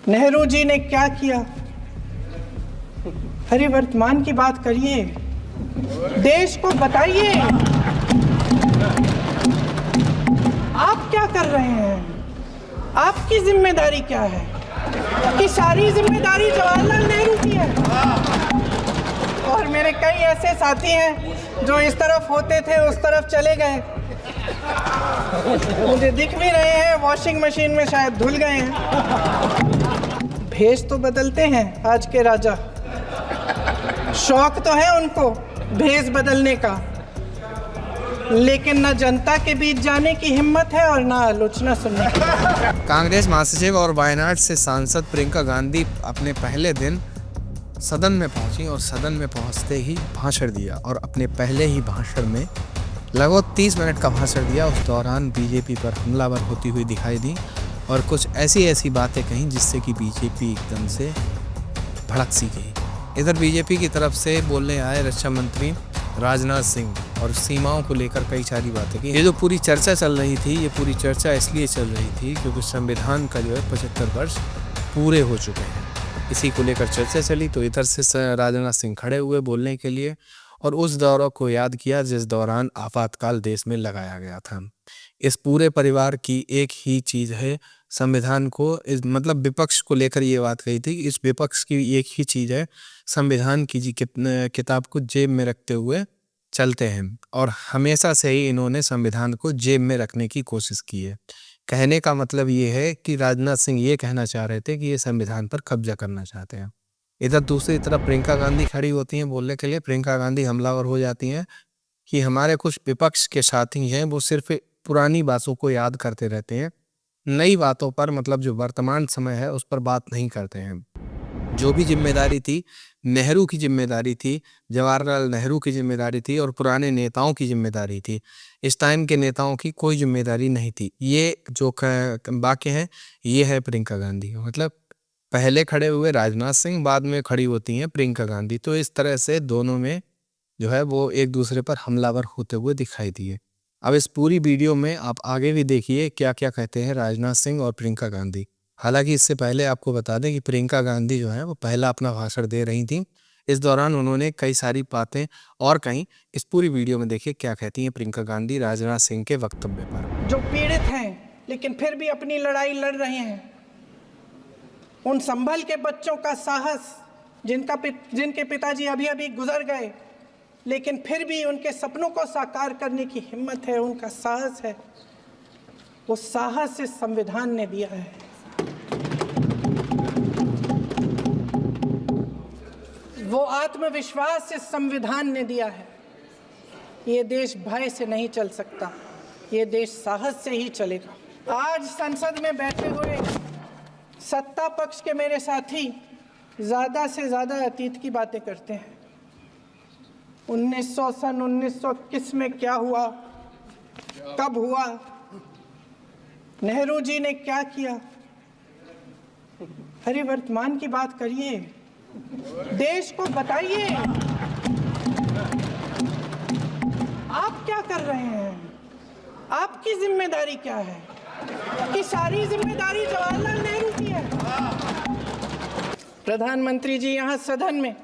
नेहरू जी ने क्या किया? अरे वर्तमान की बात करिए, देश को बताइए आप क्या कर रहे हैं, आपकी जिम्मेदारी क्या है? कि सारी जिम्मेदारी जवाहरलाल नेहरू की है। और मेरे कई ऐसे साथी हैं जो इस तरफ होते थे उस तरफ चले गए, मुझे दिख भी रहे हैं, वॉशिंग मशीन में शायद धुल गए हैं। भेष तो बदलते हैं आज के राजा, शौक तो है उनको भेष बदलने का, लेकिन न जनता के बीच जाने की हिम्मत है और न आलोचना सुनने की। कांग्रेस महासचिव और वायनाड से सांसद प्रियंका गांधी अपने पहले दिन सदन में पहुंची और सदन में पहुंचते ही भाषण दिया और अपने पहले ही भाषण में लगभग 30 मिनट का भाषण दिया। उस दौरान बीजेपी पर हमलावर होती हुई दिखाई दी और कुछ ऐसी बातें कहीं जिससे कि बीजेपी एकदम से भड़क सी गई। इधर बीजेपी की तरफ से बोलने आए रक्षा मंत्री राजनाथ सिंह और सीमाओं को लेकर कई सारी बातें की। ये जो पूरी चर्चा चल रही थी, ये पूरी चर्चा इसलिए चल रही थी क्योंकि संविधान का जो है 75 वर्ष पूरे हो चुके हैं। इसी को लेकर चर्चा चली तो इधर से राजनाथ सिंह खड़े हुए बोलने के लिए और उस दौर को याद किया जिस दौरान आपातकाल देश में लगाया गया था। इस पूरे परिवार की एक ही चीज़ है, संविधान को इस मतलब विपक्ष को लेकर ये बात कही थी, इस विपक्ष की एक ही चीज़ है, संविधान की किताब को जेब में रखते हुए चलते हैं और हमेशा से ही इन्होंने संविधान को जेब में रखने की कोशिश की है। कहने का मतलब ये है कि राजनाथ सिंह ये कहना चाह रहे थे कि ये संविधान पर कब्जा करना चाहते हैं। इधर दूसरी तरफ प्रियंका गांधी खड़ी होती हैं बोलने के लिए। प्रियंका गांधी हमलावर हो जाती हैं कि हमारे कुछ विपक्ष के साथी हैं वो सिर्फ पुरानी बातों को याद करते रहते हैं, नई बातों पर मतलब जो वर्तमान समय है उस पर बात नहीं करते हैं। जो भी जिम्मेदारी थी नेहरू की जिम्मेदारी थी, जवाहरलाल नेहरू की जिम्मेदारी थी और पुराने नेताओं की जिम्मेदारी थी। इस टाइम के नेताओं की कोई जिम्मेदारी नहीं थी। ये जो वाक्य है ये है प्रियंका गांधी। मतलब पहले खड़े हुए राजनाथ सिंह, बाद में खड़ी होती हैं प्रियंका गांधी। तो इस तरह से दोनों में जो है वो एक दूसरे पर हमलावर होते हुए दिखाई दिए। अब इस पूरी वीडियो में आप आगे भी देखिए क्या क्या कहते हैं राजनाथ सिंह और प्रियंका गांधी। हालांकि इससे पहले आपको बता दें कि प्रियंका गांधी जो है वो पहला अपना भाषण दे रही थी। इस दौरान उन्होंने कई सारी बातें और कहीं। इस पूरी वीडियो में देखिए क्या कहती हैं प्रियंका गांधी राजनाथ सिंह के वक्तव्य पर। जो पीड़ित हैं लेकिन फिर भी अपनी लड़ाई लड़ रहे हैं, उन संभल के बच्चों का साहस, जिनके पिताजी अभी अभी गुजर गए लेकिन फिर भी उनके सपनों को साकार करने की हिम्मत है, उनका साहस है, वो साहस इस संविधान ने दिया है। वो आत्मविश्वास इस संविधान ने दिया है। ये देश भय से नहीं चल सकता, ये देश साहस से ही चलेगा। आज संसद में बैठे हुए सत्ता पक्ष के मेरे साथी ज़्यादा से ज़्यादा अतीत की बातें करते हैं। 1921 में क्या हुआ, कब हुआ, नेहरू जी ने क्या किया? अरे वर्तमान की बात करिए, देश को बताइए आप क्या कर रहे हैं, आपकी जिम्मेदारी क्या है? कि सारी जिम्मेदारी जवाहरलाल नेहरू की है। प्रधानमंत्री जी यहाँ सदन में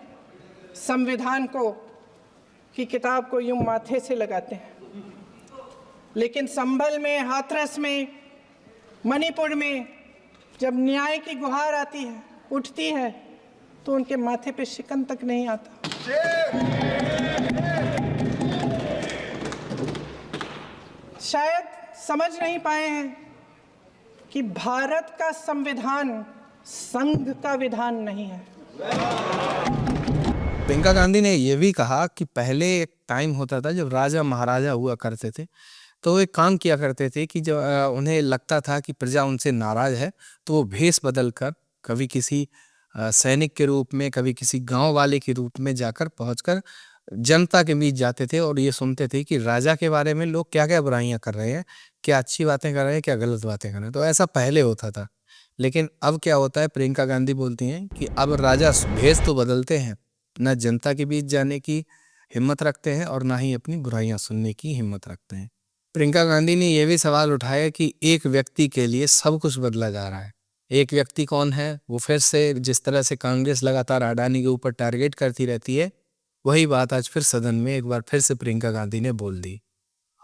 संविधान की किताब को यूं माथे से लगाते हैं, लेकिन संभल में, हाथरस में, मणिपुर में जब न्याय की गुहार आती है, उठती है, तो उनके माथे पे शिकन तक नहीं आता। शायद समझ नहीं पाए हैं कि भारत का संविधान संघ का विधान नहीं है। प्रियंका गांधी ने यह भी कहा कि पहले एक टाइम होता था जब राजा महाराजा हुआ करते थे तो वो एक काम किया करते थे कि जब उन्हें लगता था कि प्रजा उनसे नाराज है तो वो भेष बदल कर कभी किसी सैनिक के रूप में, कभी किसी गांव वाले के रूप में जाकर पहुंचकर जनता के बीच जाते थे और ये सुनते थे कि राजा के बारे में लोग क्या क्या बुराइयां कर रहे हैं, क्या अच्छी बातें कर रहे हैं, क्या गलत बातें कर रहे हैं। तो ऐसा पहले होता था, लेकिन अब क्या होता है, प्रियंका गांधी बोलती हैं कि अब राजा भेष तो बदलते हैं, न जनता के बीच जाने की हिम्मत रखते हैं और ना ही अपनी बुराइयां सुनने की हिम्मत रखते हैं। प्रियंका गांधी ने यह भी सवाल उठाया कि एक व्यक्ति के लिए सब कुछ बदला जा रहा है, एक व्यक्ति कौन है, वो फिर से जिस तरह से कांग्रेस लगातार अडानी के ऊपर टारगेट करती रहती है, वही बात आज फिर सदन में एक बार फिर से प्रियंका गांधी ने बोल दी।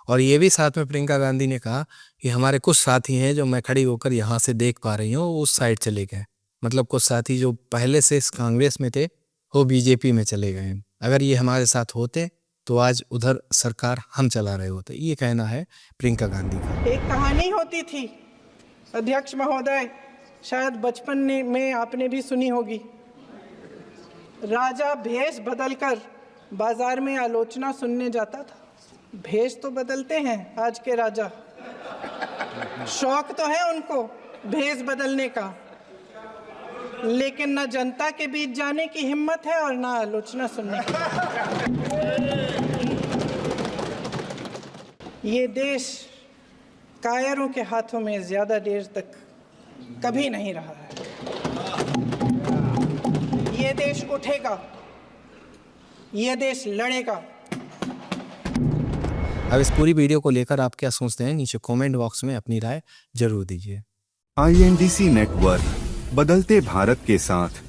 और ये भी साथ में प्रियंका गांधी ने कहा कि हमारे कुछ साथी हैं जो मैं खड़ी होकर यहाँ से देख पा रही हूँ, वो उस साइड चले गए। मतलब कुछ साथी जो पहले से इस कांग्रेस में थे वो बीजेपी में चले गए। अगर ये हमारे साथ होते तो आज उधर सरकार हम चला रहे होते। ये कहना है प्रियंका गांधी का। एक कहानी होती थी अध्यक्ष महोदय, शायद बचपन में आपने भी सुनी होगी। राजा भेष बदलकर बाजार में आलोचना सुनने जाता था। भेष तो बदलते हैं आज के राजा, शौक तो है उनको भेष बदलने का, लेकिन न जनता के बीच जाने की हिम्मत है और न आलोचना सुनने की। ये देश कायरों के हाथों में ज्यादा देर तक कभी नहीं रहा है। ये देश उठेगा, ये देश लड़ेगा। अब इस पूरी वीडियो को लेकर आप क्या सोचते हैं, नीचे कमेंट बॉक्स में अपनी राय जरूर दीजिए। INDC नेटवर्क, बदलते भारत के साथ।